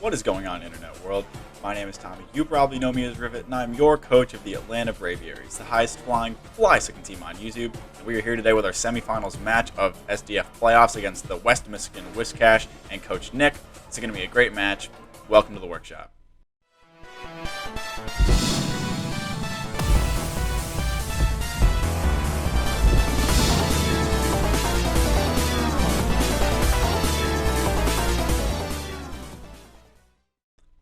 What is going on, Internet world? My name is Tommy. You probably know me as Rivet, and I'm your coach of the Atlanta Braviaries, the highest flying fly-sticking team on YouTube. And we are here today with our semifinals match of SDF playoffs against the West Michigan Whiscash and Coach Nick. It's going to be a great match. Welcome to the workshop.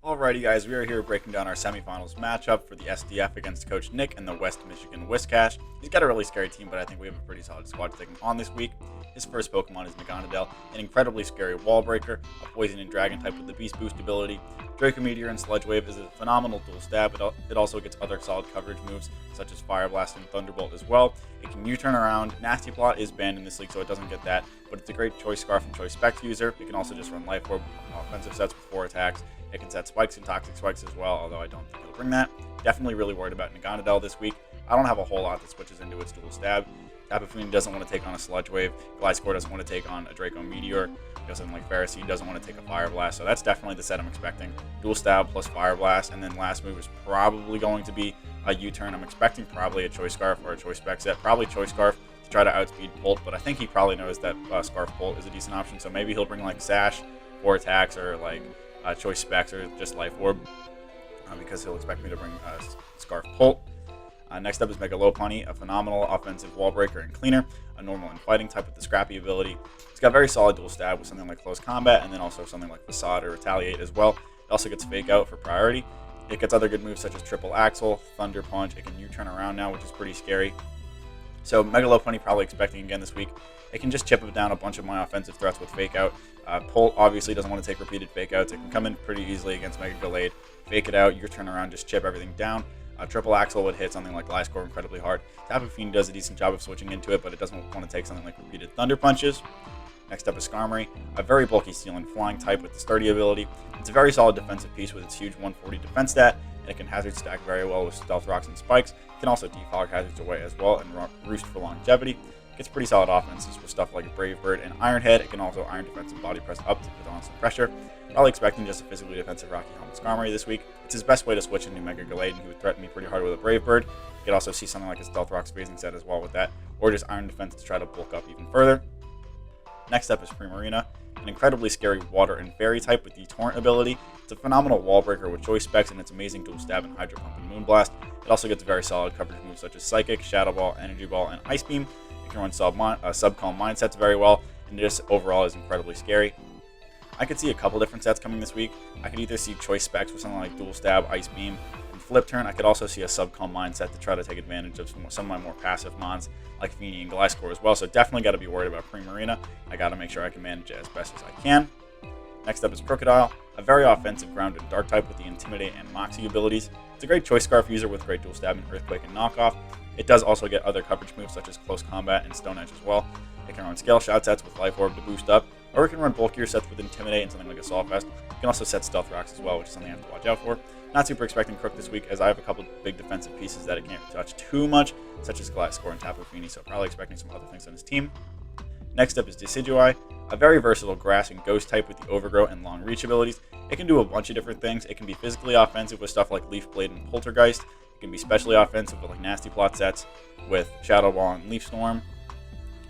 Alrighty guys, we are here breaking down our semifinals matchup for the SDF against Coach Nick and the West Michigan Whiscash. He's got a really scary team, but I think we have a pretty solid squad to take him on this week. His first Pokemon is Naganadel, an incredibly scary wall breaker, a poison and dragon type with the beast boost ability. Draco Meteor and Sludge Wave is a phenomenal dual stab. It also gets other solid coverage moves such as Fire Blast and Thunderbolt as well. It can U-turn around. Nasty Plot is banned in this league, so it doesn't get that, but it's a great Choice Scarf and Choice Specs user. It can also just run Life Orb offensive sets with 4 attacks. It can set Spikes and Toxic Spikes as well, although I don't think it'll bring that. Definitely really worried about Naganadel this week. I don't have a whole lot that switches into its dual stab. Tapu Fini doesn't want to take on a Sludge Wave. Gliscor doesn't want to take on a Draco Meteor. Something like Ferroseed doesn't want to take a Fire Blast, so that's definitely the set I'm expecting. Dual stab plus Fire Blast, and then last move is probably going to be a U-turn. I'm expecting probably a Choice Scarf or a Choice Spec set. Probably Choice Scarf to try to outspeed Bolt, but I think he probably knows that Scarf Bolt is a decent option, so maybe he'll bring like Sash, 4 attacks, or like Choice Specs or just Life Orb, because he'll expect me to bring Scarf Bolt. Next up is Mega Lopunny, a phenomenal offensive wall breaker and cleaner, a normal and fighting type with the scrappy ability. It's got very solid dual stab with something like Close Combat, and then also something like Facade or Retaliate as well. It also gets Fake Out for priority. It gets other good moves such as Triple Axle, Thunder Punch. It can U-turn around now, which is pretty scary. So Mega Lopunny probably expecting again this week. It can just chip down a bunch of my offensive threats with Fake Out. Polt obviously doesn't want to take repeated Fake Outs. It can come in pretty easily against Mega Gallade. Fake it out, U-turn around, just chip everything down. Triple Axle would hit something like Gliscor incredibly hard. Tapu Fini does a decent job of switching into it, but it doesn't want to take something like repeated Thunder Punches. Next up is Skarmory, a very bulky steel and flying type with the sturdy ability. It's a very solid defensive piece with its huge 140 defense stat, and it can hazard stack very well with Stealth Rocks and Spikes. It can also defog hazards away as well and roost for longevity. It gets pretty solid offenses with stuff like Brave Bird and Iron Head. It can also Iron Defense and Body Press up to put on some pressure. Probably expecting just a physically defensive Rocky Helmet Skarmory this week. It's his best way to switch into Mega Gallade, and he would threaten me pretty hard with a Brave Bird. You could also see something like a Stealth Rocks phasing set as well with that, or just Iron Defense to try to bulk up even further. Next up is Primarina, an incredibly scary water and fairy type with the Torrent ability. It's a phenomenal wall breaker with Choice Specs and its amazing dual stab and Hydro Pump and Moonblast. It also gets very solid coverage moves such as Psychic, Shadow Ball, Energy Ball, and Ice Beam. It can run Subcalm mindsets very well, and just overall is incredibly scary. I could see a couple different sets coming this week. I could either see Choice Specs with something like Dual Stab, Ice Beam, and Flip Turn. I could also see a Subcalm mindset to try to take advantage of some of my more passive mons like Fini and Gliscor as well. So definitely got to be worried about Primarina. I got to make sure I can manage it as best as I can. Next up is Crocodile, a very offensive ground and dark type with the Intimidate and Moxie abilities. It's a great Choice Scarf user with great dual stab and Earthquake and Knockoff. It does also get other coverage moves such as Close Combat and Stone Edge as well. It can run Scale Shot sets with Life Orb to boost up, or it can run bulkier sets with Intimidate and something like Assault Vest. It can also set Stealth Rocks as well, which is something I have to watch out for. Not super expecting Crook this week, as I have a couple big defensive pieces that it can't touch too much, such as Gliscor and Tapu Fini, so probably expecting some other things on his team. Next up is Decidueye, a very versatile grass and ghost type with the Overgrow and Long Reach abilities. It can do a bunch of different things. It can be physically offensive with stuff like Leaf Blade and Poltergeist. It can be specially offensive with like Nasty Plot sets with Shadow Ball and Leaf Storm.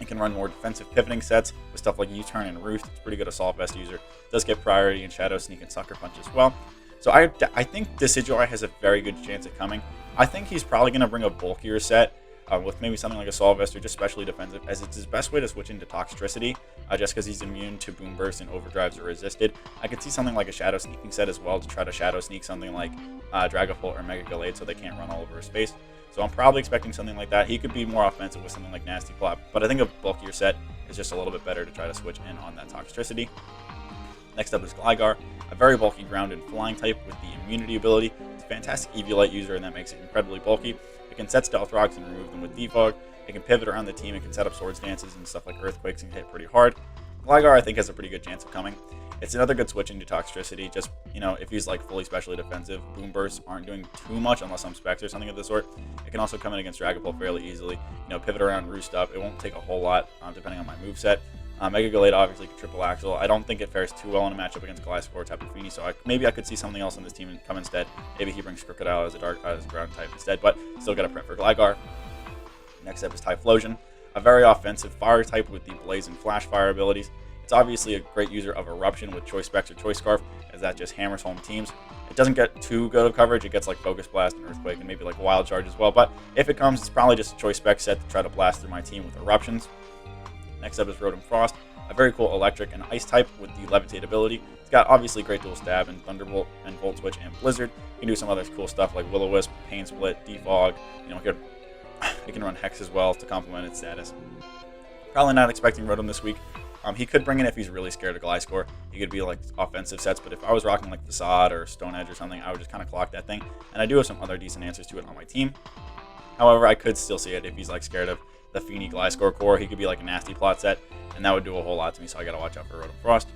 It can run more defensive pivoting sets with stuff like U-Turn and Roost. It's a pretty good Assault Vest user. It does get priority in Shadow Sneak and Sucker Punch as well. So I think Decidueye has a very good chance of coming. I think he's probably going to bring a bulkier set with maybe something like Assault Vest or just specially defensive, as it's his best way to switch into Toxtricity, just because he's immune to Boom Burst and Overdrives are resisted. I could see something like a Shadow Sneaking set as well to try to Shadow Sneak something like Dragapult or Mega Gallade so they can't run all over his space. So I'm probably expecting something like that. He could be more offensive with something like Nasty Plot, but I think a bulkier set is just a little bit better to try to switch in on that Toxtricity. Next up is Gligar, a very bulky ground and flying type with the immunity ability. It's a fantastic Eviolite user, and that makes it incredibly bulky. It can set Stealth Rocks and remove them with Defog. It can pivot around the team. It can set up Swords Dances and stuff like Earthquakes and hit pretty hard. Gligar, I think, has a pretty good chance of coming. It's another good switch into Toxtricity. Just, if he's like fully specially defensive, Boom Bursts aren't doing too much unless I'm Specs or something of the sort. It can also come in against Dragapult fairly easily. Pivot around, Roost up. It won't take a whole lot depending on my moveset. Mega Gallade obviously triple axle. I don't think it fares too well in a matchup against Gliscor Tapu Fini, so maybe I could see something else in this team and come instead. Maybe he brings Crocodile as a ground type instead, but still got a prep for Gligar. Next up is Typhlosion, a very offensive fire type with the Blaze and Flash fire abilities. It's obviously a great user of Eruption with Choice Specs or Choice Scarf, as that just hammers home teams. It doesn't get too good of coverage. It gets like Focus Blast and Earthquake and maybe like Wild Charge as well, but if it comes, it's probably just a Choice Spec set to try to blast through my team with Eruptions. Next up is Rotom Frost, a very cool electric and ice type with the Levitate ability. It's got obviously great dual stab and Thunderbolt and Volt Switch and Blizzard. You can do some other cool stuff like Will-O-Wisp, Pain Split, Defog. It can run Hex as well to complement its status. Probably not expecting Rotom this week. He could bring in if he's really scared of Gliscor. He could be like offensive sets, but if I was rocking like Facade or Stone Edge or something, I would just kind of clock that thing. And I do have some other decent answers to it on my team. However, I could still see it if he's like scared of the Fini Gliscor core. He could be like a nasty plot set, and that would do a whole lot to me, so I gotta watch out for Rotom Frost.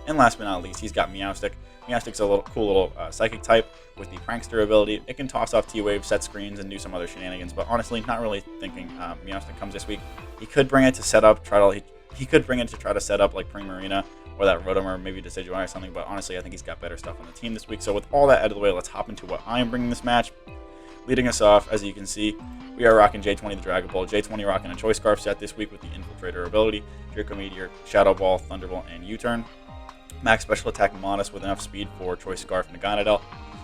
And last but not least, he's got Meowstic. Meowstic's a cool little psychic type with the Prankster ability. It can toss off T-Wave, set screens, and do some other shenanigans, but honestly, not really thinking Meowstic comes this week. He could bring it to set up, he could bring it to try to set up like Primarina or that Rotom or maybe Decidueye or something, but honestly, I think he's got better stuff on the team this week. So with all that out of the way, let's hop into what I am bringing this match. Leading us off, as you can see, we are rocking J20 the Dragon Ball. J20 rocking a Choice Scarf set this week with the Infiltrator ability, Draco Meteor, Shadow Ball, Thunderbolt, and U-Turn. Max Special Attack Modest with enough speed for Choice Scarf and Naganadel.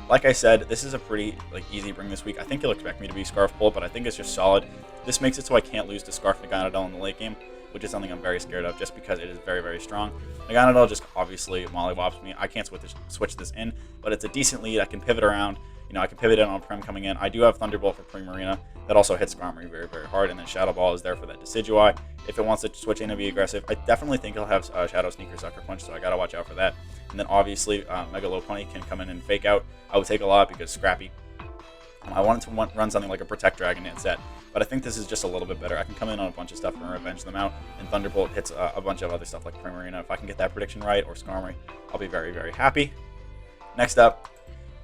Like I said, this is a pretty easy bring this week. I think you'll expect me to be Scarf Bolt, but I think it's just solid. This makes it so I can't lose to Scarf Naganadel in the late game, which is something I'm very scared of just because it is very, very strong. Naganadel just obviously mollywops me. I can't switch this in, but it's a decent lead. I can pivot around. I can pivot in on Prem coming in. I do have Thunderbolt for Primarina. That also hits Skarmory very, very hard. And then Shadow Ball is there for that Decidueye. If it wants to switch in and be aggressive, I definitely think he'll have Shadow Sneak or Sucker Punch, so I got to watch out for that. And then obviously, Mega Lopunny can come in and fake out. I would take a lot because Scrappy. I wanted to run something like a Protect Dragon Dance set, but I think this is just a little bit better. I can come in on a bunch of stuff and revenge them out, and Thunderbolt hits a bunch of other stuff like Primarina. If I can get that prediction right, or Skarmory, I'll be very, very happy. Next up,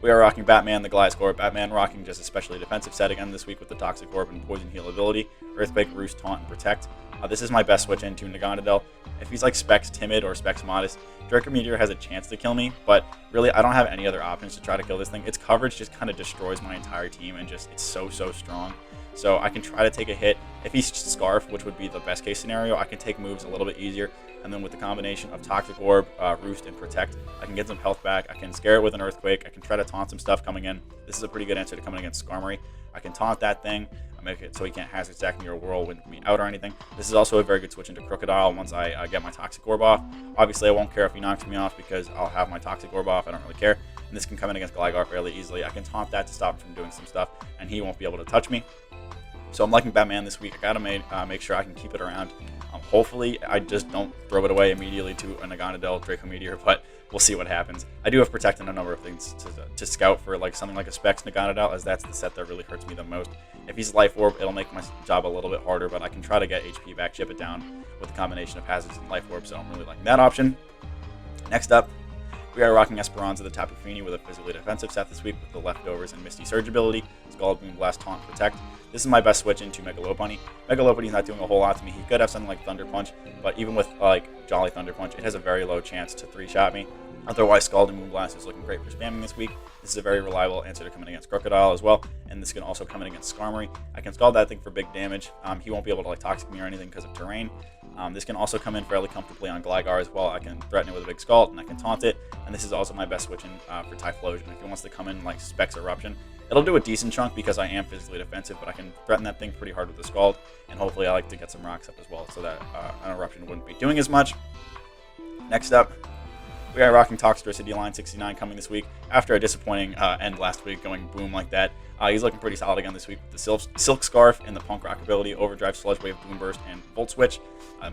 we are rocking Batman the Gliscor. Batman rocking just a specially defensive set again this week with the Toxic Orb and Poison Heal ability, Earthquake, Roost, Taunt, and Protect. This is my best switch into Naganadel. If he's like Specs Timid or Specs Modest, Draco Meteor has a chance to kill me, but really I don't have any other options to try to kill this thing. Its coverage just kind of destroys my entire team, and just it's so strong. So I can try to take a hit. If he's Scarf, which would be the best case scenario, I can take moves a little bit easier. And then with the combination of Toxic Orb, Roost, and Protect, I can get some health back. I can scare it with an Earthquake. I can try to taunt some stuff coming in. This is a pretty good answer to coming against Skarmory. I can taunt that thing. I make it so he can't Hazard Stack me or Whirlwind me out or anything. This is also a very good switch into Crocodile once I get my Toxic Orb off. Obviously, I won't care if he knocks me off because I'll have my Toxic Orb off. I don't really care. And this can come in against Gligar fairly easily. I can taunt that to stop him from doing some stuff, and he won't be able to touch me. So I'm liking Batman this week. I gotta make sure I can keep it around. Hopefully, I just don't throw it away immediately to a Naganadel Draco Meteor, but we'll see what happens. I do have Protect and a number of things to scout for like something like a Specs Naganadel, as that's the set that really hurts me the most. If he's Life Orb, it'll make my job a little bit harder, but I can try to get HP back, chip it down with a combination of Hazards and Life Orb, so I'm really liking that option. Next up, we are rocking Esperanza the Tapu Fini with a physically defensive set this week with the Leftovers and Misty Surge ability, Scald, Boom Blast, Taunt, Protect. This is my best switch into Mega Lopunny. Mega Lopunny's not doing a whole lot to me. He could have something like Thunder Punch, but even with like Jolly Thunder Punch, it has a very low chance to 3-shot me. Otherwise, Scald and Moonblast is looking great for spamming this week. This is a very reliable answer to coming against Crocodile as well, and this can also come in against Skarmory. I can Scald that thing for big damage. He won't be able to like Toxic me or anything because of terrain. This can also come in fairly comfortably on Gligar as well. I can threaten it with a big Scald, and I can taunt it, and this is also my best switch in for Typhlosion. If he wants to come in like Specs Eruption, it'll do a decent chunk because I am physically defensive, but I can threaten that thing pretty hard with the Scald, and hopefully I like to get some rocks up as well so that an Eruption wouldn't be doing as much. Next up, we are rocking Toxtricity Line 69 coming this week after a disappointing end last week going boom like that. He's looking pretty solid again this week with the Silk Scarf and the Punk Rock ability, Overdrive, Sludge Wave, Boom Burst, and Volt Switch.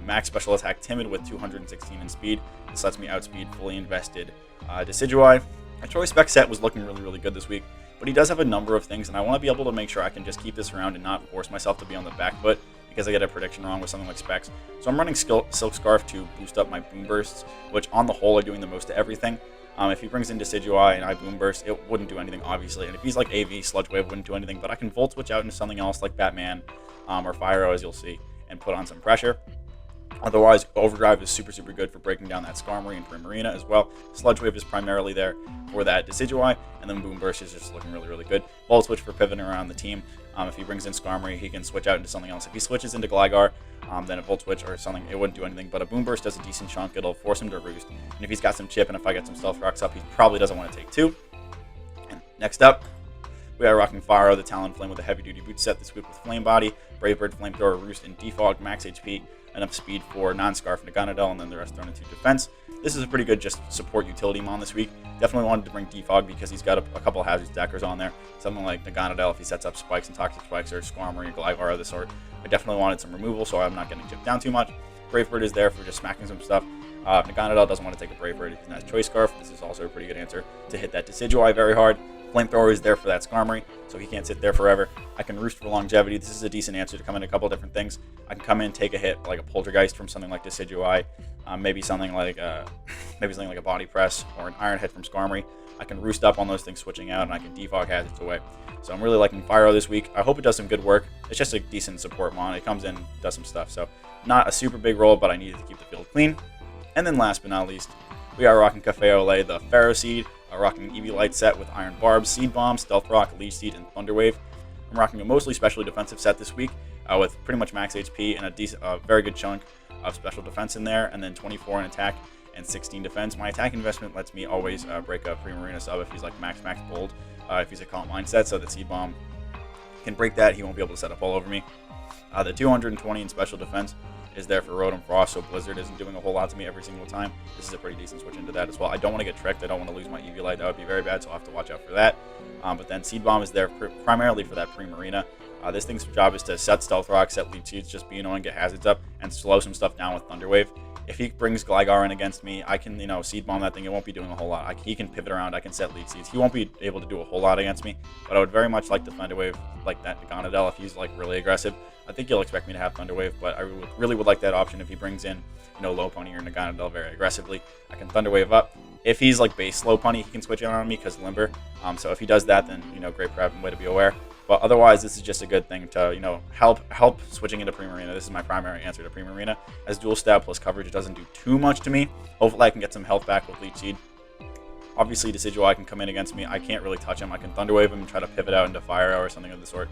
Max Special Attack Timid with 216 in speed. This lets me outspeed fully invested Decidueye. My Choice Spec set was looking really, really good this week, but he does have a number of things, and I want to be able to make sure I can just keep this around and not force myself to be on the back foot because I get a prediction wrong with something like Specs. So I'm running Silk Scarf to boost up my Boom Bursts, which on the whole are doing the most to everything. If he brings in Decidueye and I Boom Burst, it wouldn't do anything, obviously. And if he's like AV, Sludge Wave wouldn't do anything, but I can Volt Switch out into something else like Batman or Fyro, as you'll see, and put on some pressure. Otherwise, Overdrive is super, super good for breaking down that Skarmory and Primarina as well. Sludge Wave is primarily there for that Decidueye, and then Boom Burst is just looking really, really good. Volt Switch for pivoting around the team. If he brings in Skarmory, he can switch out into something else. If he switches into Gligar, then a Volt Switch or something, it wouldn't do anything. But a Boom Burst does a decent chunk. It'll force him to roost. And if he's got some chip, and if I get some Stealth Rocks up, he probably doesn't want to take 2. And next up, we are rocking Faro, the Talonflame with a heavy-duty boot set this week with Flame Body, Brave Bird, Flamethrower, Roost, and Defog, max HP, enough speed for Non-Scarf, Naganadel, and then the rest thrown into defense. This is a pretty good just support utility mon this week. Definitely wanted to bring Defog because he's got a couple Hazard Stackers on there. Something like Naganadel if he sets up Spikes and Toxic Spikes, or Skarmory or Gligar of the sort. I definitely wanted some removal, so I'm not getting chipped down too much. Brave Bird is there for just smacking some stuff. If Naganadel doesn't want to take a Brave Bird, he has Choice Scarf. This is also a pretty good answer to hit that Decidueye very hard. Flamethrower is there for that Skarmory, so he can't sit there forever. I can Roost for longevity. This is a decent answer to come in a couple different things. I can come in, take a hit like a Poltergeist from something like Decidueye, maybe something like a Body Press or an Iron Head from Skarmory. I can Roost up on those things switching out, and I can Defog Hazards away. So I'm really liking Fyro this week. I hope it does some good work. It's just a decent support mon. It comes in, does some stuff. So not a super big role, but I needed to keep the field clean. And then last but not least, we are rocking Cafe Olay, the Pharaoh Seed. Rocking Eevee Light set with Iron Barb, Seed Bomb, Stealth Rock, Leech Seed, and Thunder Wave. I'm rocking a mostly specially defensive set this week with pretty much max HP and a very good chunk of special defense in there, and then 24 in attack and 16 defense. My attack investment lets me always break a Primarina sub if he's like max bold, if he's a Calm Mind set, so that Seed Bomb can break that. He won't be able to set up all over me. The 220 in special defense is there for Rotom Frost, so Blizzard isn't doing a whole lot to me every single time. This is a pretty decent switch into that as well. I don't want to get tricked. I don't want to lose my Eevee Light. That would be very bad, so I'll have to watch out for that. But then Seed Bomb is there primarily for that Primarina. This thing's job is to set Stealth Rock, set Leech Seeds, just be annoying, get Hazards up, and slow some stuff down with Thunder Wave. If he brings Gligar in against me, I can, Seed Bomb that thing. It won't be doing a whole lot. He can pivot around. I can set Leech Seeds. He won't be able to do a whole lot against me, but I would very much like the Thunder Wave, like that Naganadel, if he's like really aggressive. I think he'll expect me to have Thunder Wave, but I really would like that option if he brings in, Lopunny or Naganadel very aggressively. I can Thunder Wave up. If he's like base Lopunny, he can switch in on me because Limber. So if he does that, then, great prep and way to be aware. But otherwise, this is just a good thing to, help switching into Primarina. This is my primary answer to Primarina. As dual stab plus coverage, it doesn't do too much to me. Hopefully, I can get some health back with Leech Seed. Obviously, Decidueye can come in against me. I can't really touch him. I can Thunder Wave him and try to pivot out into Fire or something of the sort.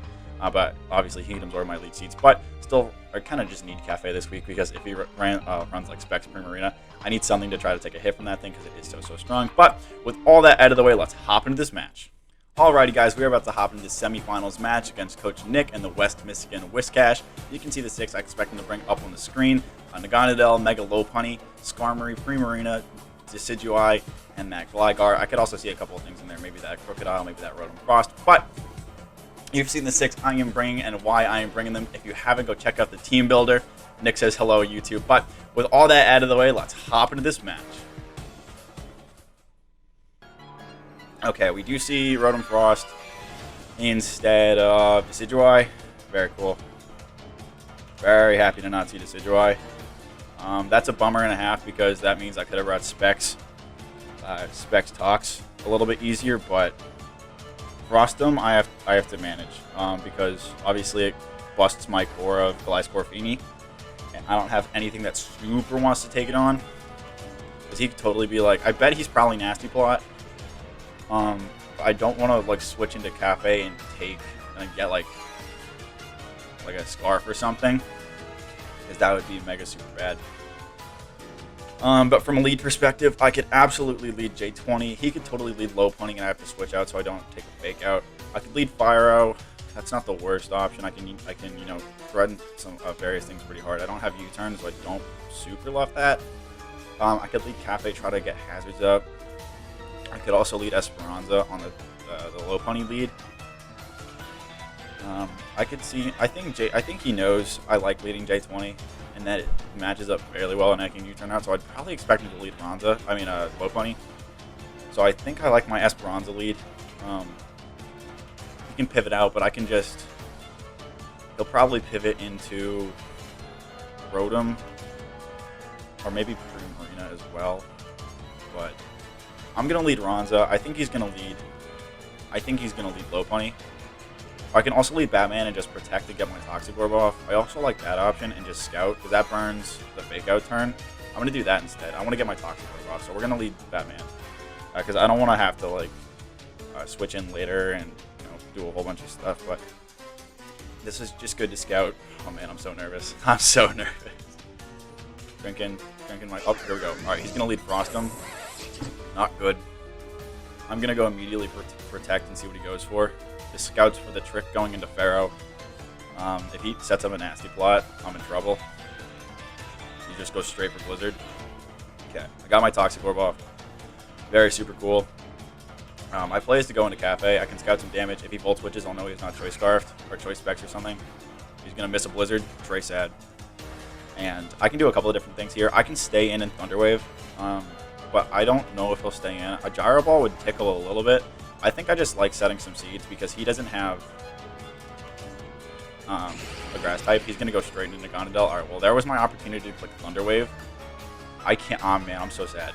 But obviously, he can absorb my Leech Seeds. But still, I kind of just need Cafe this week because if he runs like Specs Primarina, I need something to try to take a hit from that thing because it is so strong. But with all that out of the way, let's hop into this match. Alrighty guys, we are about to hop into the semifinals match against Coach Nick and the West Michigan Whiscash. You can see the 6 I expect him to bring up on the screen. Naganadel, Mega Lopunny, Skarmory, Primarina, Decidueye, and that Gligar. I could also see a couple of things in there, maybe that Crocodile, maybe that Rotom Frost. But you've seen the 6 I am bringing and why I am bringing them. If you haven't, go check out the Teambuilder. Nick says hello, YouTube. But with all that out of the way, let's hop into this match. Okay, we do see Rotom Frost instead of Decidueye. Very cool. Very happy to not see Decidueye. That's a bummer and a half because that means I could have brought Specs Tox a little bit easier, but Frostum I have to manage because obviously it busts my core of Gliscorfini, and I don't have anything that super wants to take it on. Because he could totally be like, I bet he's probably Nasty Plot. I don't want to like switch into Cafe and get like a Scarf or something, because that would be mega super bad. But from a lead perspective, I could absolutely lead J20. He could totally lead Lopunny, and I have to switch out so I don't take a fake out. I could lead Fyro. That's not the worst option. I can threaten some various things pretty hard. I don't have U-turn, so I don't super love that. I could lead Cafe, try to get hazards up. I could also lead Esperanza on the Lopunny lead. I think he knows I like leading J20, and that it matches up fairly well, and I can U-turn out. So I'd probably expect him to lead Lopunny. So I think I like my Esperanza lead. He can pivot out, but he'll probably pivot into Rotom, or maybe Primarina as well. But I'm gonna lead Ronza. I think he's gonna lead Lopunny. I can also leave Batman and just protect to get my Toxic Orb off. I also like that option and just scout, because that burns the fake out turn. I'm going to do that instead. I want to get my Toxic Orb off, so we're going to lead Batman. Because I don't want to have to like switch in later and do a whole bunch of stuff, but this is just good to scout. Oh man, I'm so nervous. I'm so nervous. Drinking my... Oh, here we go. Alright, he's going to lead Frostum. Not good. I'm going to go immediately for protect and see what he goes for. This scouts for the trick going into Pharaoh. If he sets up a nasty plot, I'm in trouble. He just goes straight for Blizzard. Okay, I got my Toxic Orb off. Very super cool. My play is to go into Cafe. I can scout some damage. If he Volt Switches, I'll know he's not Choice Scarfed or Choice Specs or something. He's going to miss a Blizzard. Very sad. And I can do a couple of different things here. I can stay in Thunderwave, but I don't know if he'll stay in. A Gyro Ball would tickle a little bit. I think I just like setting some seeds because he doesn't have a Grass type. He's going to go straight into Naganadel. Alright, well, there was my opportunity to click Thunderwave. I can't. Oh, man, I'm so sad.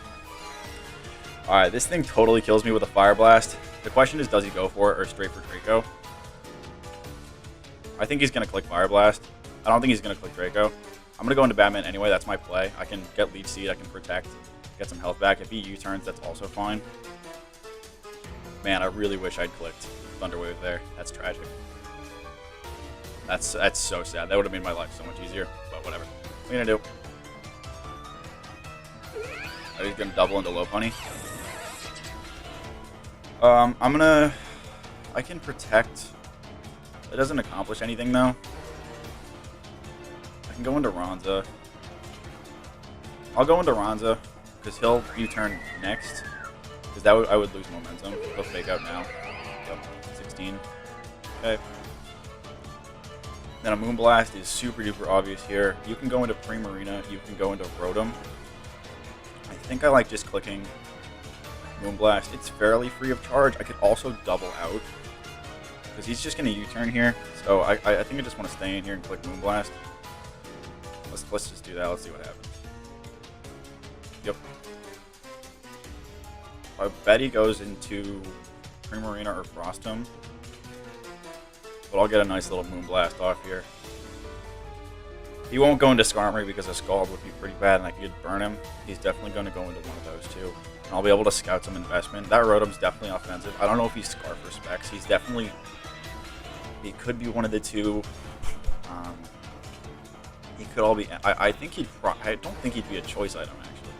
Alright, this thing totally kills me with a Fire Blast. The question is, does he go for it or straight for Draco? I think he's going to click Fire Blast. I don't think he's going to click Draco. I'm going to go into Batman anyway. That's my play. I can get Leech Seed. I can protect. Get some health back. If he U-turns, that's also fine. Man, I really wish I'd clicked Thunderwave there. That's tragic. That's so sad. That would have made my life so much easier. But whatever. What are you going to do? Are you going to double into Lopunny? I can protect. It doesn't accomplish anything though. I can go into Ronza. I'll go into Ronza because he'll U-turn next. Because I would lose momentum. He'll fake out now. Yep, 16. Okay. Then a Moonblast is super duper obvious here. You can go into Primarina. You can go into Rotom. I think I like just clicking Moonblast. It's fairly free of charge. I could also double out because he's just going to U-turn here. So I think I just want to stay in here and click Moonblast. Let's just do that. Let's see what happens. Yep. I bet he goes into Primarina or Frostum. But I'll get a nice little Moonblast off here. He won't go into Skarmory because a Scald would be pretty bad and I could burn him. He's definitely going to go into one of those two. And I'll be able to scout some investment. That Rotom's definitely offensive. I don't know if he's Scarf or Specs. He's definitely... He could be one of the two. He could all be... I think he'd... I don't think he'd be a choice item, actually.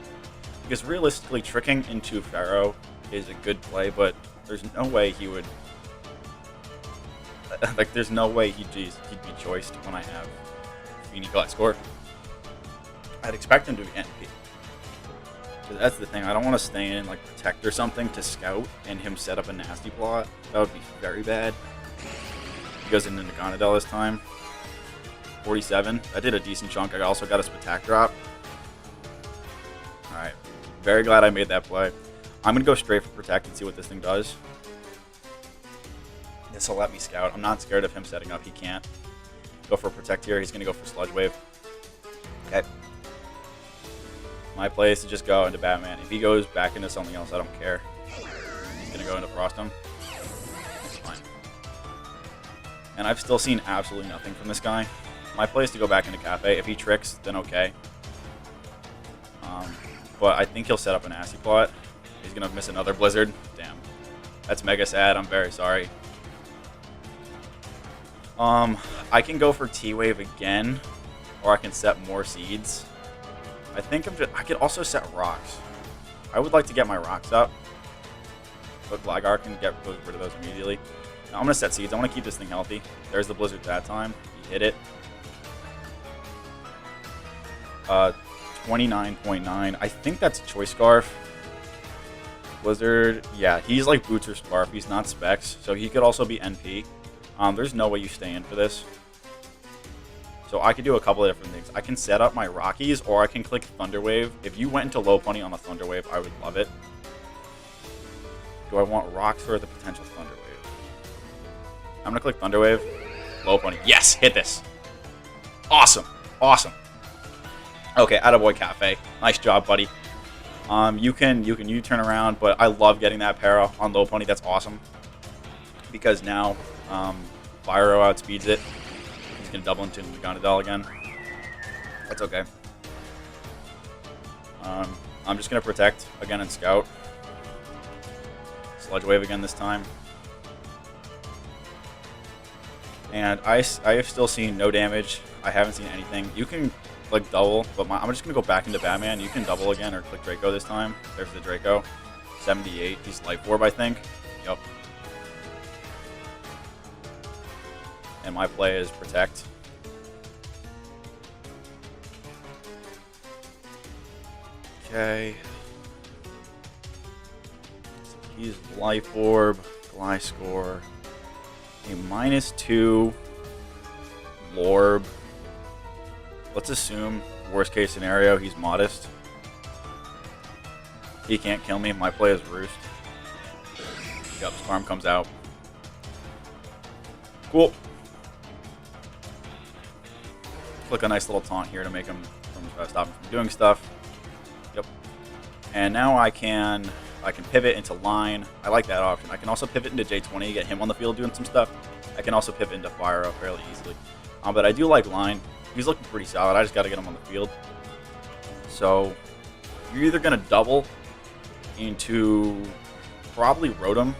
Because realistically, tricking into Pharaoh is a good play, but there's no way he would... Like, there's no way he'd be choiced when I have Feeny Gliscor. I'd expect him to be NP. So that's the thing. I don't want to stay in, like, Protect or something to scout and him set up a nasty plot. That would be very bad. He goes into Naganadel this time. 47. I did a decent chunk. I also got a Spatak drop. Alright. Very glad I made that play. I'm going to go straight for Protect and see what this thing does. This will let me scout. I'm not scared of him setting up. He can't. Go for Protect here. He's going to go for Sludge Wave. Okay. My play is to just go into Batman. If he goes back into something else, I don't care. He's going to go into Frostum. That's fine. And I've still seen absolutely nothing from this guy. My play is to go back into Cafe. If he tricks, then okay. But I think he'll set up a nasty plot. He's going to miss another Blizzard. Damn. That's mega sad. I'm very sorry. I can go for T-Wave again, or I can set more seeds. I think I could also set rocks. I would like to get my rocks up, but Gligar can get rid of those immediately. Now I'm going to set seeds. I want to keep this thing healthy. There's the Blizzard that time. He hit it. 29.9. I think that's Choice Scarf. Blizzard, yeah, he's like Boots or Scarf. He's not Specs, so he could also be NP. There's no way you stay in for this. So I could do a couple of different things. I can set up my Rockies, or I can click Thunderwave. If you went into Lopunny on the Thunderwave, I would love it. Do I want Rocks or the potential Thunderwave? I'm going to click Thunderwave. Lopunny. Yes! Hit this! Awesome! Awesome! Okay, attaboy Cafe. Nice job, buddy. You can U-turn around, but I love getting that para on Lopunny. That's awesome. Because now, Fire Arrow outspeeds it. He's going to double into Naganadel again. That's okay. I'm just going to protect again and scout. Sludge Wave again this time. And I have still seen no damage. I haven't seen anything. You can click double, but I'm just going to go back into Batman. You can double again or click Draco this time. There's the Draco. 78. He's Life Orb, I think. Yep. And my play is protect. Okay. So he's Life Orb, Gliscor, a -2 Lorb. Let's assume, worst case scenario, he's Modest. He can't kill me. My play is Roost. Yep, Storm comes out. Cool. Click a nice little taunt here to make him stop him from doing stuff. Yep. And now I can pivot into line. I like that option. I can also pivot into J20, get him on the field doing some stuff. I can also pivot into Fire Arrow fairly easily. But I do like line. He's looking pretty solid. I just got to get him on the field. So you're either going to double into probably Rotom,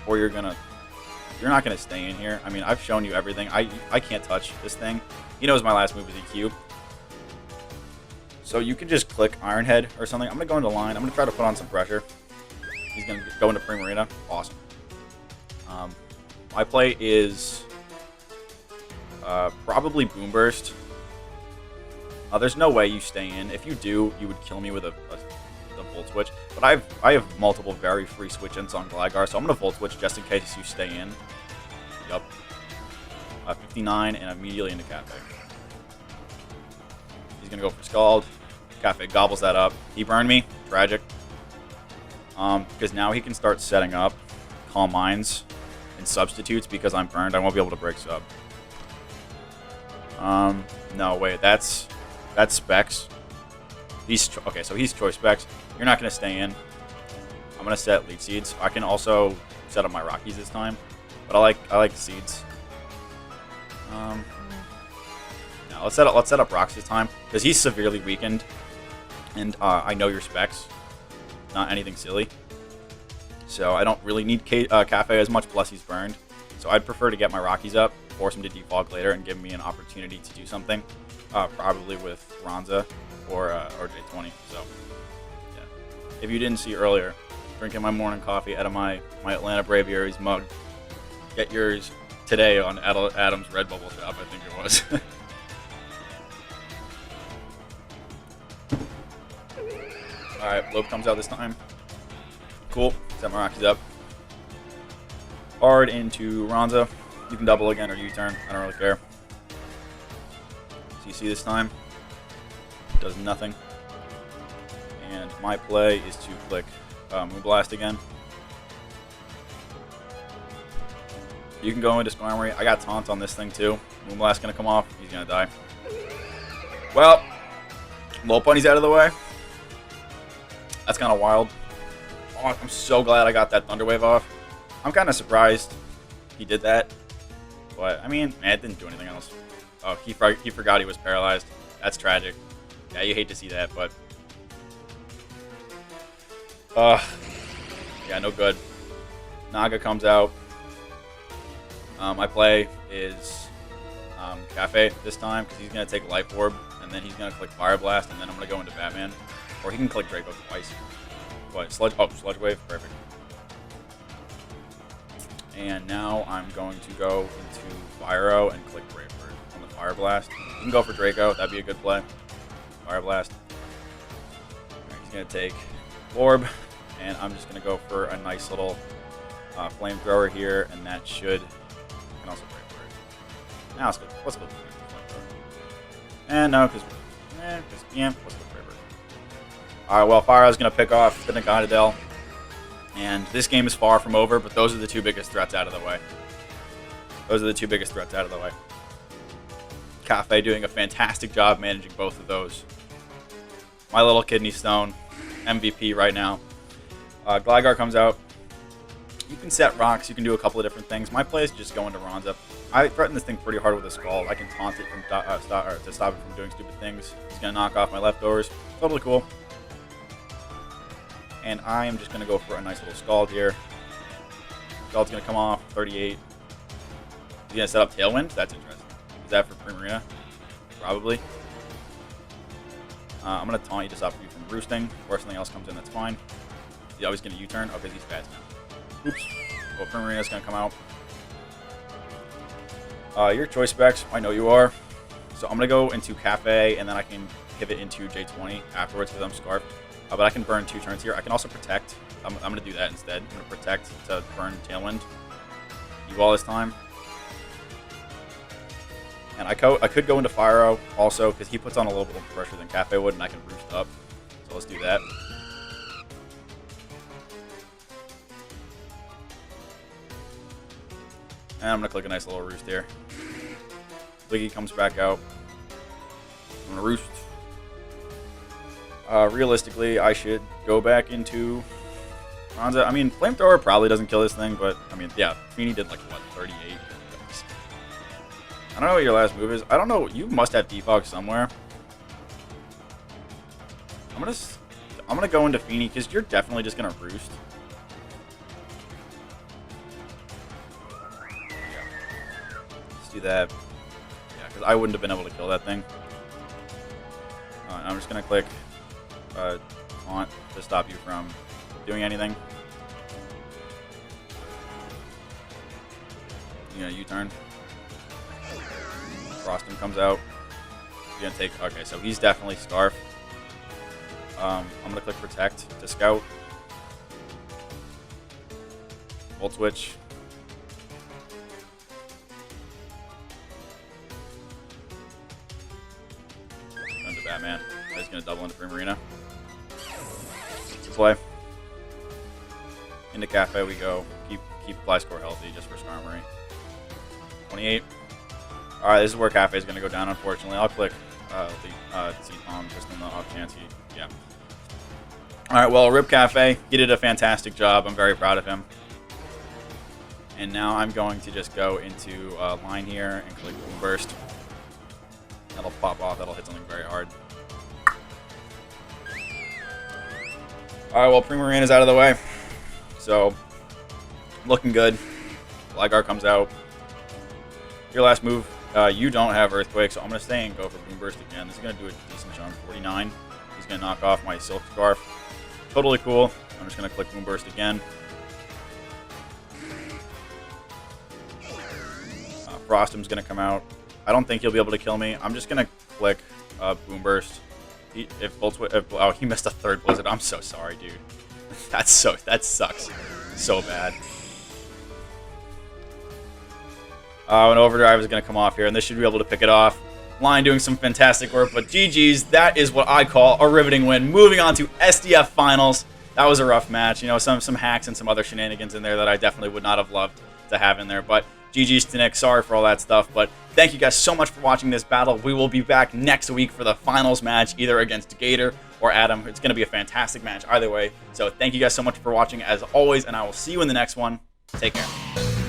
or you're not going to stay in here. I mean, I've shown you everything. I can't touch this thing. He knows my last move is EQ. So you can just click Iron Head or something. I'm going to go into line. I'm going to try to put on some pressure. He's going to go into Primarina. Awesome. My play is probably Boom Burst. There's no way you stay in. If you do, you would kill me with a Volt Switch. But I have multiple very free switch-ins on Gligar, so I'm going to Volt Switch just in case you stay in. Yup. 59 and immediately into Cafe. He's going to go for Scald. Cafe gobbles that up. He burned me. Tragic. Because now he can start setting up Calm Minds and substitutes because I'm burned. I won't be able to break sub. No, wait. That's Specs. Okay, so he's Choice Specs. You're not going to stay in. I'm going to set Leaf Seeds. I can also set up my Rockies this time. But I like Seeds. No, let's set up Rocks this time because he's severely weakened, and I know your specs, not anything silly. So I don't really need Cafe as much. Plus he's burned, so I'd prefer to get my Rockies up, force him to defog later, and give me an opportunity to do something, probably with Ronza or J20. So yeah, if you didn't see earlier, drinking my morning coffee out of my Atlanta Braviaries mug. Get yours today on Adam's Red Bubble shop, I think it was. Alright, Lope comes out this time. Cool. Set my Rockies up. Hard into Ronza. You can double again or U-turn. I don't really care. CC this time. Does nothing. And my play is to click Moonblast again. You can go into Skarmory. I got Taunt on this thing too. Moonblast gonna come off. He's gonna die. Well, Lopunny's out of the way. That's kind of wild. Oh, I'm so glad I got that Thunder Wave off. I'm kind of surprised he did that. But, I mean, it didn't do anything else. Oh, he forgot he was paralyzed. That's tragic. Yeah, you hate to see that, but... yeah, no good. Naga comes out. My play is Cafe this time, because he's going to take Life Orb, and then he's going to click Fire Blast, and then I'm going to go into Batman. Or he can click Draco twice. What? Sludge Wave? Perfect. And now I'm going to go into Fire Arrow and click Brave Bird on the Fire Blast. You can go for Draco. That'd be a good play. Fire Blast. Right, he's going to take Orb, and I'm just going to go for a nice little Flamethrower here, and that should... I can also Brave Bird. Now let's go for Flamethrower. And no, because... yeah, let's go. Alright, well, Fire Arrow's going to pick off the Naganadel. And this game is far from over, but those are the two biggest threats out of the way. Those are the two biggest threats out of the way. Cafe doing a fantastic job managing both of those. My little kidney stone, MVP right now. Gligar comes out. You can set rocks. You can do a couple of different things. My play is just go into Ronza. I threaten this thing pretty hard with a Skull. I can taunt it from to stop it from doing stupid things. It's going to knock off my leftovers. Totally cool. And I am just going to go for a nice little Scald here. Scald's going to come off. 38. He's going to set up Tailwind. That's interesting. Is that for Primarina? Probably. I'm going to taunt you to stop you from roosting. Or if something else comes in, that's fine. He's always going to U-turn. Okay, he's fast now. Oops. Well, Primarina's going to come out. Your choice specs, I know you are. So I'm going to go into Cafe, and then I can pivot into J20 afterwards because I'm Scarfed. But I can burn 2 turns here. I can also Protect. I'm going to do that instead. I'm going to Protect to burn Tailwind. Evolve this time. And I could go into Fire also because he puts on a little bit more pressure than Cafe would, and I can roost up. So let's do that. And I'm going to click a nice little roost here. Liggy comes back out. I'm going to roost. Realistically, I should go back into Ronza. I mean, Flamethrower probably doesn't kill this thing, but, I mean, yeah, Feeny did, like, what, 38? I don't know what your last move is. I don't know. You must have Defog somewhere. I'm gonna go into Feeny, because you're definitely just going to roost. Do that. Yeah, because I wouldn't have been able to kill that thing. I'm just going to click Taunt to stop you from doing anything. You know, U-turn. Frostum comes out. He's going to take... Okay, so he's definitely Scarf. I'm going to click Protect to Scout. Volt Switch. Batman. He's going to double into Primarina. Play. Into Cafe we go. Keep Fly Score healthy just for Skarmory. 28. Alright, this is where Cafe is going to go down, unfortunately. I'll click the C-Palm just in the off chance he... Yeah. Alright, well, Rip Cafe. He did a fantastic job. I'm very proud of him. And now I'm going to just go into line here and click Boom Burst. That'll pop off. That'll hit something very hard. Alright, well, Primarina's out of the way. So, looking good. Gligar comes out. Your last move, you don't have Earthquake, so I'm going to stay and go for Boom Burst again. This is going to do a decent chunk. 49. He's going to knock off my Silk Scarf. Totally cool. I'm just going to click Boom Burst again. Frostum's going to come out. I don't think he'll be able to kill me. I'm just going to click Boom Burst. Oh, he missed a third Blizzard. I'm so sorry, dude. That sucks so bad. An Overdrive is going to come off here, and this should be able to pick it off. Line doing some fantastic work, but GG's. That is what I call a riveting win. Moving on to SDF Finals. That was a rough match. You know, some hacks and some other shenanigans in there that I definitely would not have loved to have in there, but GG's to Nick. Sorry for all that stuff, but thank you guys so much for watching this battle. We will be back next week for the finals match, either against Gator or Adam. It's going to be a fantastic match either way. So thank you guys so much for watching as always, and I will see you in the next one. Take care.